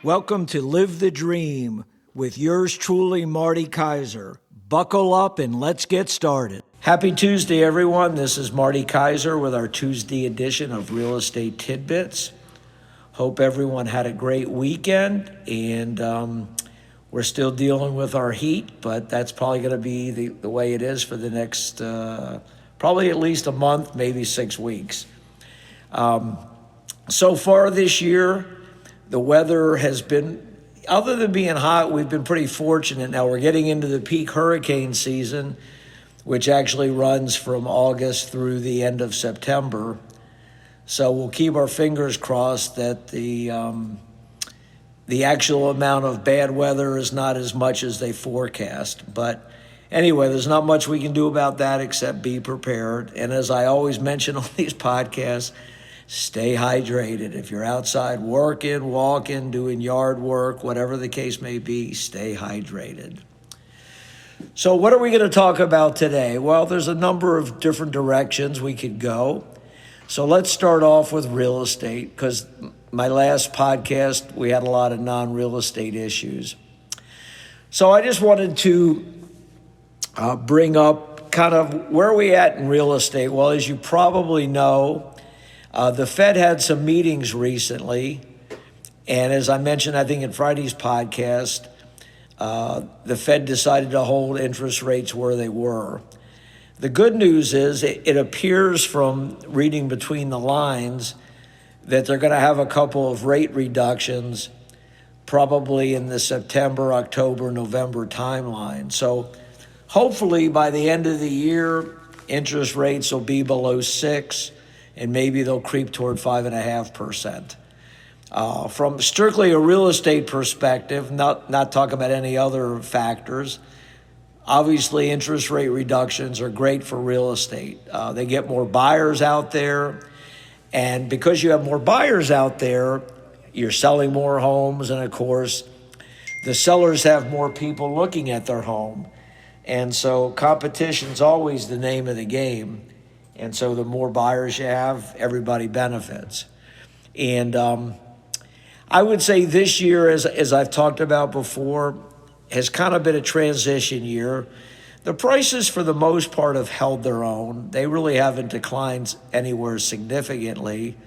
Welcome to Live the Dream with yours truly, Marty Kaiser. Buckle up and let's get started. Happy Tuesday, everyone. This is Marty Kaiser with our Tuesday edition of Real Estate Tidbits. Hope everyone had a great weekend, and we're still dealing with our heat, but that's probably going to be the way it is for the next probably at least a month, maybe 6 weeks. So far this year, the weather has been, other than being hot, we've been pretty fortunate. Now we're getting into the peak hurricane season, which actually runs from August through the end of September. So we'll keep our fingers crossed that the actual amount of bad weather is not as much as they forecast. But anyway, there's not much we can do about that except be prepared. And as I always mention on these podcasts, stay hydrated. If you're outside working, walking, doing yard work, whatever the case may be, stay hydrated. So what are we going to talk about today? Well, there's a number of different directions we could go. So let's start off with real estate, because my last podcast, we had a lot of non-real estate issues. So I just wanted to bring up kind of where are we at in real estate. Well, as you probably know, the Fed had some meetings recently, and as I mentioned, I think in Friday's podcast, the Fed decided to hold interest rates where they were. The good news is it appears from reading between the lines that they're going to have a couple of rate reductions probably in the September, October, November timeline. So hopefully by the end of the year, interest rates will be below 6%. And maybe they'll creep toward 5.5%. From strictly a real estate perspective, not talking about any other factors, obviously interest rate reductions are great for real estate. They get more buyers out there, and because you have more buyers out there, you're selling more homes, and of course, the sellers have more people looking at their home. And so competition's always the name of the game. And so the more buyers you have, everybody benefits. And I would say this year, as I've talked about before, has kind of been a transition year. The prices, for the most part, have held their own. They really haven't declined anywhere significantly.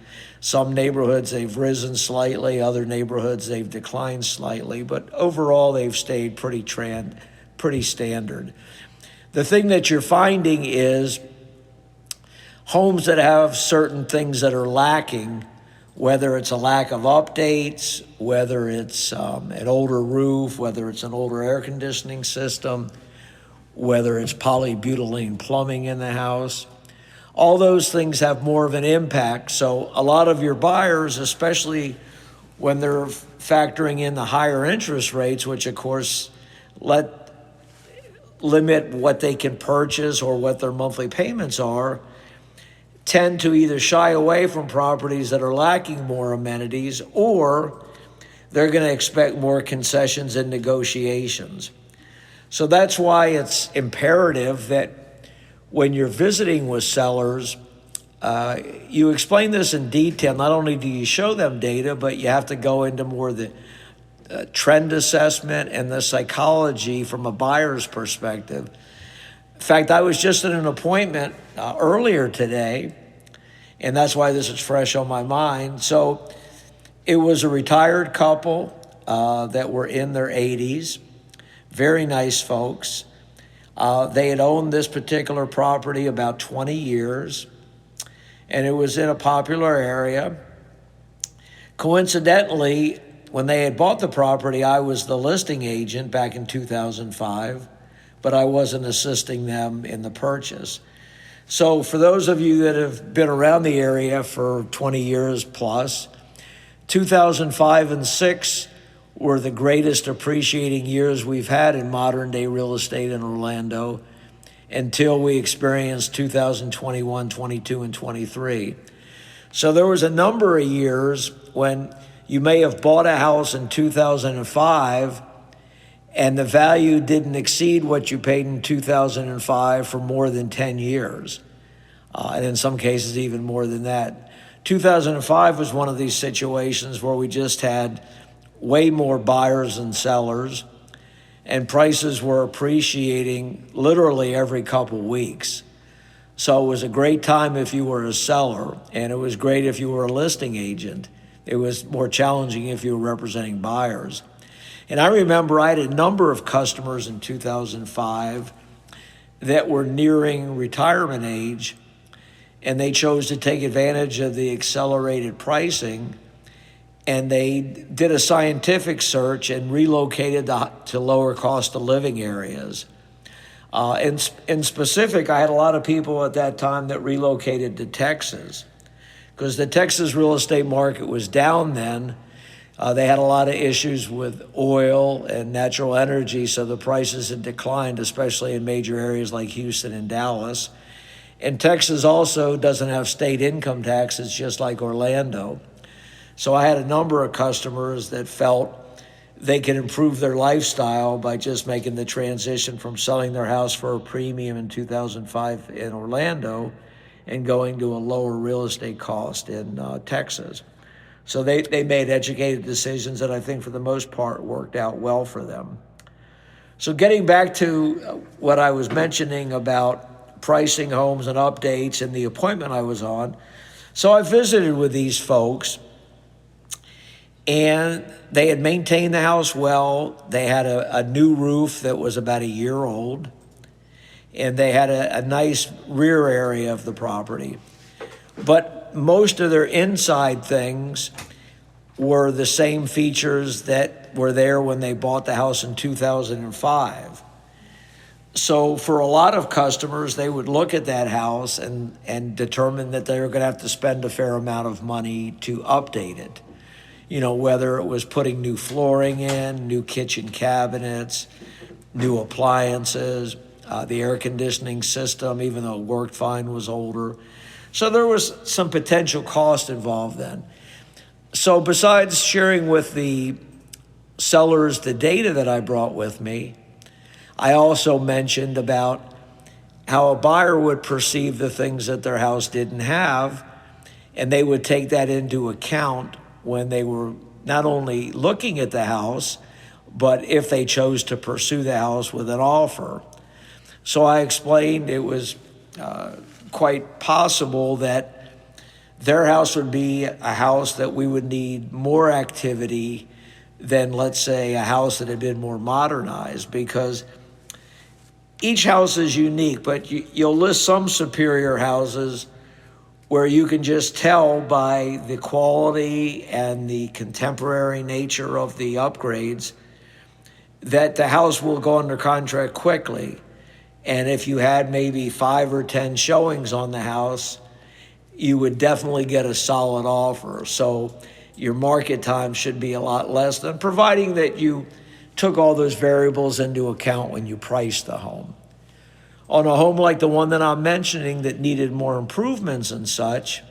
Some neighborhoods, they've risen slightly. Other neighborhoods, they've declined slightly. But overall, they've stayed pretty standard. The thing that you're finding is homes that have certain things that are lacking, whether it's a lack of updates, whether it's an older roof, whether it's an older air conditioning system, whether it's polybutylene plumbing in the house, all those things have more of an impact. So a lot of your buyers, especially when they're factoring in the higher interest rates, which of course limit what they can purchase or what their monthly payments are, tend to either shy away from properties that are lacking more amenities, or they're going to expect more concessions and negotiations. So that's why it's imperative that when you're visiting with sellers, you explain this in detail. Not only do you show them data, but you have to go into more the trend assessment and the psychology from a buyer's perspective. In fact, I was just at an appointment earlier today, and that's why this is fresh on my mind. So it was a retired couple that were in their 80s, very nice folks. They had owned this particular property about 20 years, and it was in a popular area. Coincidentally, when they had bought the property, I was the listing agent back in 2005. But I wasn't assisting them in the purchase. So for those of you that have been around the area for 20 years plus, 2005 and 6 were the greatest appreciating years we've had in modern day real estate in Orlando until we experienced 2021, 22, and 23. So there was a number of years when you may have bought a house in 2005 and the value didn't exceed what you paid in 2005 for more than 10 years. And in some cases, even more than that. 2005 was one of these situations where we just had way more buyers than sellers, and prices were appreciating literally every couple weeks. So it was a great time if you were a seller, and it was great if you were a listing agent. It was more challenging if you were representing buyers. And I remember I had a number of customers in 2005 that were nearing retirement age, and they chose to take advantage of the accelerated pricing, and they did a scientific search and relocated to lower cost of living areas. In specific, I had a lot of people at that time that relocated to Texas because the Texas real estate market was down then. They had a lot of issues with oil and natural energy, so the prices had declined, especially in major areas like Houston and Dallas. And Texas also doesn't have state income taxes, just like Orlando. So I had a number of customers that felt they could improve their lifestyle by just making the transition from selling their house for a premium in 2005 in Orlando and going to a lower real estate cost in Texas. So they made educated decisions that I think for the most part worked out well for them. So getting back to what I was mentioning about pricing homes and updates and the appointment I was on. So I visited with these folks, and they had maintained the house well. They had a new roof that was about a year old, and they had a nice rear area of the property. But most of their inside things were the same features that were there when they bought the house in 2005. So for a lot of customers, they would look at that house and determine that they were going to have to spend a fair amount of money to update it. You know, whether it was putting new flooring in, new kitchen cabinets, new appliances, the air conditioning system, even though it worked fine, was older. So there was some potential cost involved then. So besides sharing with the sellers the data that I brought with me, I also mentioned about how a buyer would perceive the things that their house didn't have, and they would take that into account when they were not only looking at the house, but if they chose to pursue the house with an offer. So I explained it was quite possible that their house would be a house that we would need more activity than, let's say, a house that had been more modernized, because each house is unique, but you'll list some superior houses where you can just tell by the quality and the contemporary nature of the upgrades that the house will go under contract quickly. And if you had maybe 5 or 10 showings on the house, you would definitely get a solid offer. So your market time should be a lot less than, providing that you took all those variables into account when you priced the home. On a home like the one that I'm mentioning that needed more improvements and such,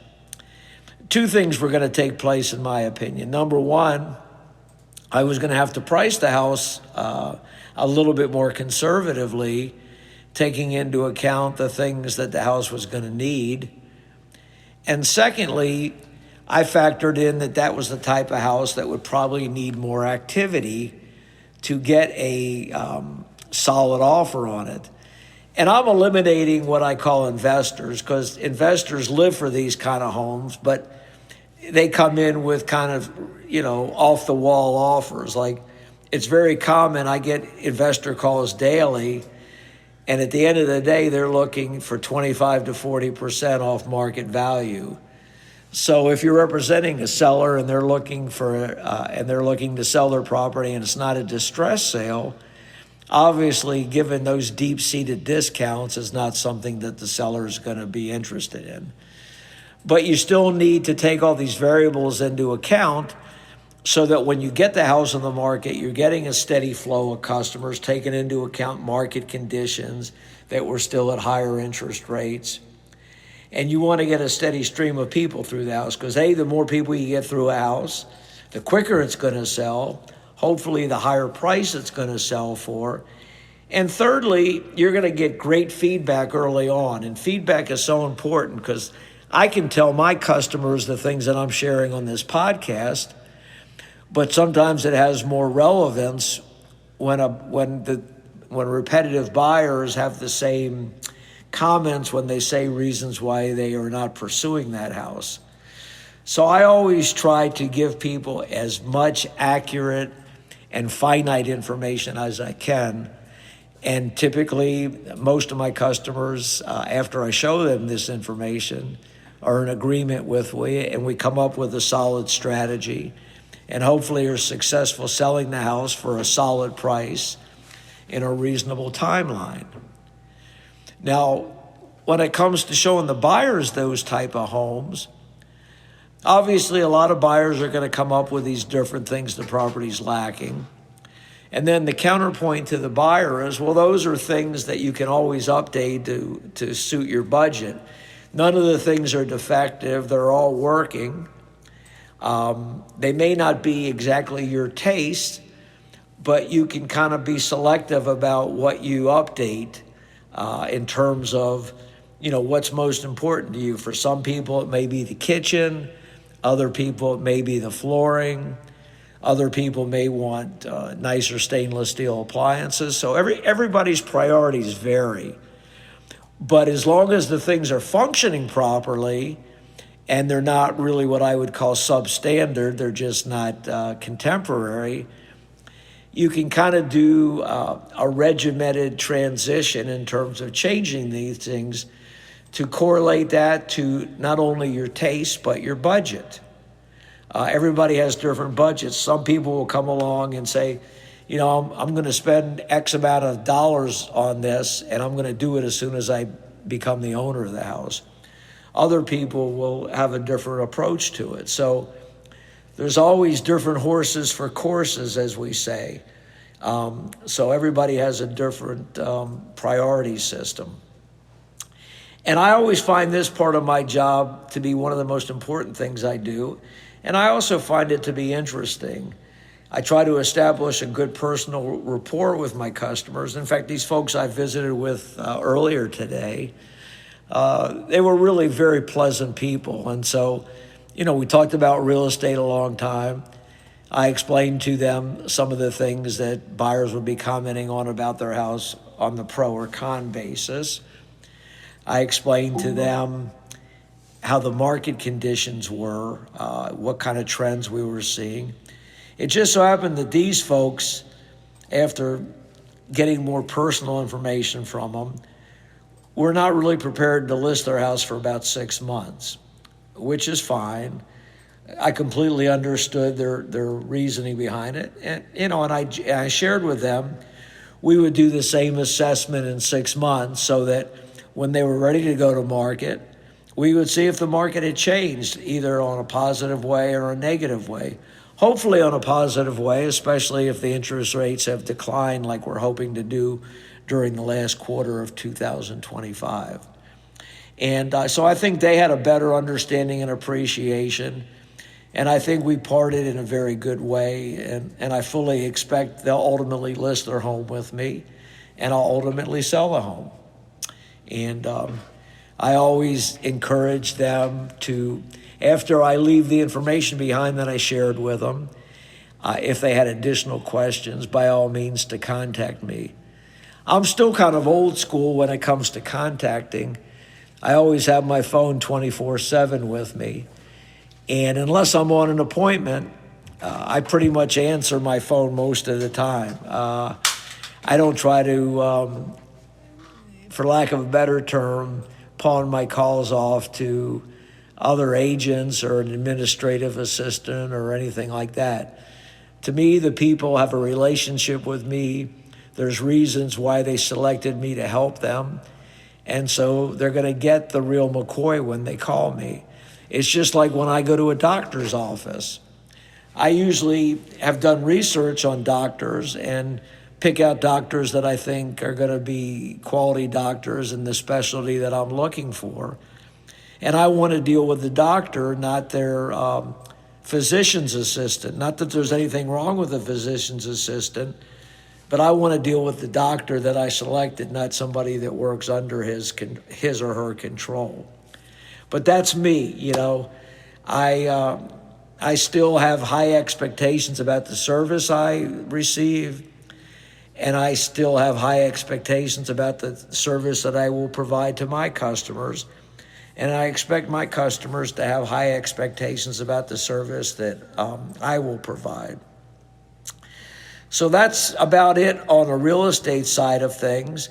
2 things were going to take place, in my opinion. Number one, I was going to have to price the house a little bit more conservatively, taking into account the things that the house was going to need. And secondly, I factored in that was the type of house that would probably need more activity to get a solid offer on it. And I'm eliminating what I call investors, because investors live for these kind of homes, but they come in with kind of, off the wall offers. Like, it's very common. I get investor calls daily, and at the end of the day, they're looking for 25 to 40% off market value. So if you're representing a seller and they're looking to sell their property and it's not a distress sale, obviously, given those deep-seated discounts, is not something that the seller is going to be interested in. But you still need to take all these variables into account so that when you get the house on the market, you're getting a steady flow of customers, taking into account market conditions that were still at higher interest rates. And you want to get a steady stream of people through the house because, the more people you get through a house, the quicker it's going to sell, hopefully the higher price it's going to sell for. And thirdly, you're going to get great feedback early on. And feedback is so important because I can tell my customers the things that I'm sharing on this podcast, But sometimes it has more relevance when repetitive buyers have the same comments when they say reasons why they are not pursuing that house. So I always try to give people as much accurate and finite information as I can. And typically, most of my customers, after I show them this information, are in agreement with me, and we come up with a solid strategy, and hopefully are successful selling the house for a solid price in a reasonable timeline. Now, when it comes to showing the buyers those type of homes, obviously a lot of buyers are going to come up with these different things the property's lacking. And then the counterpoint to the buyer is, well, those are things that you can always update to suit your budget. None of the things are defective. They're all working. They may not be exactly your taste, but you can kind of be selective about what you update in terms of, what's most important to you. For some people, it may be the kitchen. Other people, it may be the flooring. Other people may want nicer stainless steel appliances. So everybody's priorities vary. But as long as the things are functioning properly and they're not really what I would call substandard, they're just not contemporary, you can kind of do a regimented transition in terms of changing these things to correlate that to not only your taste, but your budget. Everybody has different budgets. Some people will come along and say, I'm going to spend X amount of dollars on this, and I'm going to do it as soon as I become the owner of the house. Other people will have a different approach to it. So there's always different horses for courses, as we say. So everybody has a different priority system. And I always find this part of my job to be one of the most important things I do. And I also find it to be interesting. I try to establish a good personal rapport with my customers. In fact, these folks I visited with earlier today, they were really very pleasant people. And so, we talked about real estate a long time. I explained to them some of the things that buyers would be commenting on about their house on the pro or con basis. I explained to them how the market conditions were, what kind of trends we were seeing. It just so happened that these folks, after getting more personal information from them, were not really prepared to list their house for about 6 months, which is fine. I completely understood their reasoning behind it. And I shared with them we would do the same assessment in 6 months so that when they were ready to go to market, we would see if the market had changed, either on a positive way or a negative way. Hopefully on a positive way, especially if the interest rates have declined like we're hoping to do during the last quarter of 2025. And so I think they had a better understanding and appreciation. And I think we parted in a very good way. And I fully expect they'll ultimately list their home with me, and I'll ultimately sell the home. And I always encourage them to, after I leave the information behind that I shared with them, if they had additional questions, by all means to contact me. I'm still kind of old school when it comes to contacting. I always have my phone 24/7 with me. And unless I'm on an appointment, I pretty much answer my phone most of the time. I don't try to, for lack of a better term, pawn my calls off to other agents or an administrative assistant or anything like that. To me, the people have a relationship with me. There's reasons why they selected me to help them. And so they're going to get the real McCoy when they call me. It's just like when I go to a doctor's office. I usually have done research on doctors and pick out doctors that I think are going to be quality doctors in the specialty that I'm looking for. And I want to deal with the doctor, not their physician's assistant. Not that there's anything wrong with a physician's assistant, but I want to deal with the doctor that I selected, not somebody that works under his or her control. But that's me, I still have high expectations about the service I receive, and I still have high expectations about the service that I will provide to my customers. And I expect my customers to have high expectations about the service that I will provide. So that's about it on the real estate side of things.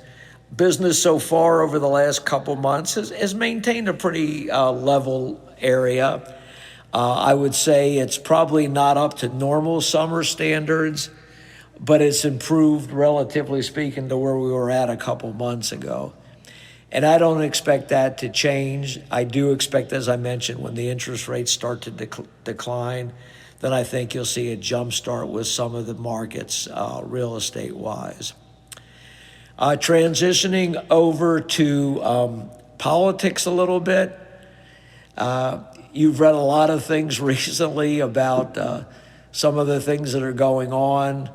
Business so far over the last couple months has maintained a pretty level area. I would say it's probably not up to normal summer standards, but it's improved, relatively speaking, to where we were at a couple months ago. And I don't expect that to change. I do expect, as I mentioned, when the interest rates start to decline, then I think you'll see a jump start with some of the markets real estate-wise. Transitioning over to politics a little bit. You've read a lot of things recently about some of the things that are going on.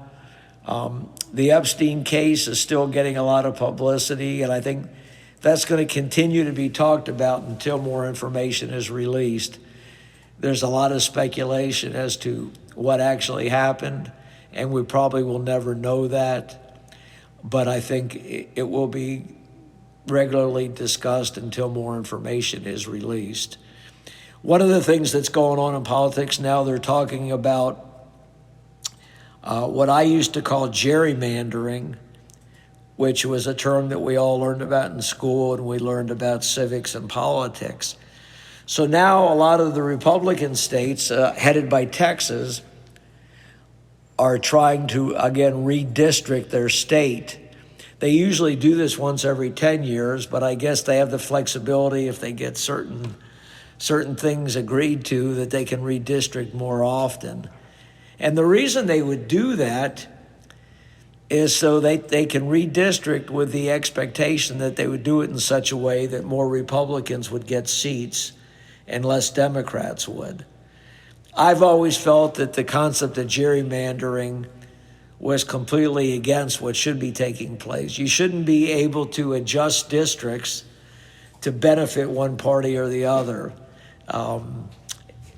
The Epstein case is still getting a lot of publicity, and I think that's going to continue to be talked about until more information is released. There's a lot of speculation as to what actually happened, and we probably will never know that. But I think it will be regularly discussed until more information is released. One of the things that's going on in politics now, they're talking about what I used to call gerrymandering, which was a term that we all learned about in school and we learned about civics and politics. So now a lot of the Republican states, headed by Texas, are trying to, again, redistrict their state. They usually do this once every 10 years, but I guess they have the flexibility if they get certain things agreed to that they can redistrict more often. And the reason they would do that is so they can redistrict with the expectation that they would do it in such a way that more Republicans would get seats and less Democrats would. I've always felt that the concept of gerrymandering was completely against what should be taking place. You shouldn't be able to adjust districts to benefit one party or the other.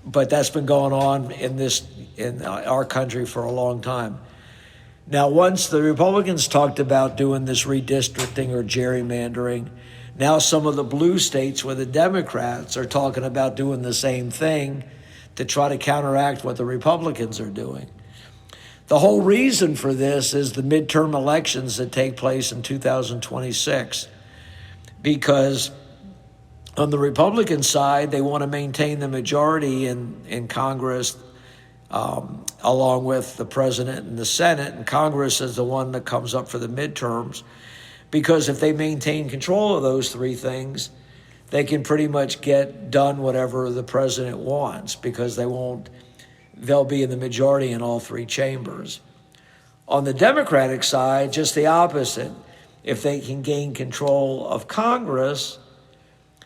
But that's been going on in our country for a long time. Now, once the Republicans talked about doing this redistricting or gerrymandering, now some of the blue states where the Democrats are talking about doing the same thing to try to counteract what the Republicans are doing. The whole reason for this is the midterm elections that take place in 2026, because on the Republican side, they want to maintain the majority in Congress, along with the president and the Senate, and Congress is the one that comes up for the midterms, because if they maintain control of those three things, they can pretty much get done whatever the president wants, because they'll be in the majority in all three chambers. On the Democratic side, just the opposite. If they can gain control of Congress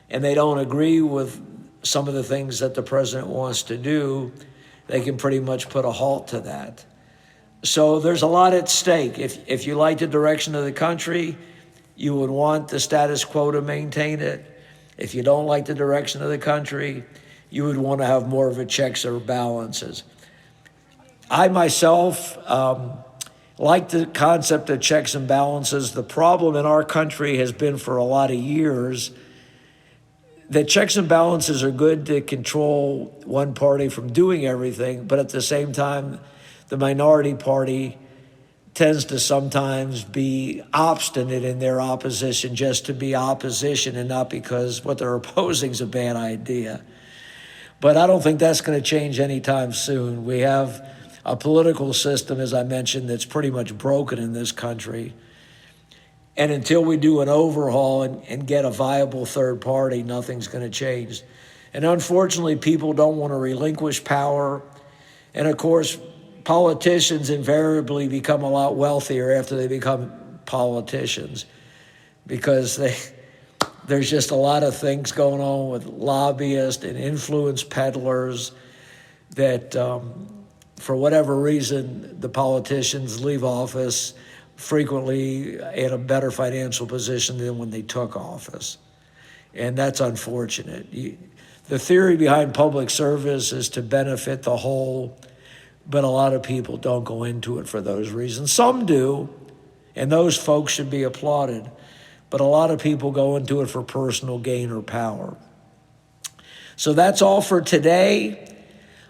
and they don't agree with some of the things that the president wants to do, they can pretty much put a halt to that. So there's a lot at stake. If you like the direction of the country, you would want the status quo to maintain it. If you don't like the direction of the country, you would want to have more of a checks or balances. I myself like the concept of checks and balances. The problem in our country has been for a lot of years that checks and balances are good to control one party from doing everything, but at the same time, the minority party tends to sometimes be obstinate in their opposition just to be opposition and not because what they're opposing is a bad idea. But I don't think that's going to change anytime soon. We have a political system, as I mentioned, that's pretty much broken in this country. And until we do an overhaul and get a viable third party, nothing's going to change. And unfortunately, people don't want to relinquish power. And of course, politicians invariably become a lot wealthier after they become politicians, because there's just a lot of things going on with lobbyists and influence peddlers that, for whatever reason, the politicians leave office frequently in a better financial position than when they took office. And that's unfortunate. The theory behind public service is to benefit the whole, but a lot of people don't go into it for those reasons. Some do, and those folks should be applauded, but a lot of people go into it for personal gain or power. So that's all for today.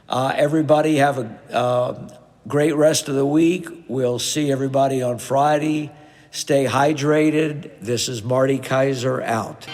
Everybody have a great rest of the week. We'll see everybody on Friday. Stay hydrated. This is Marty Kaiser out.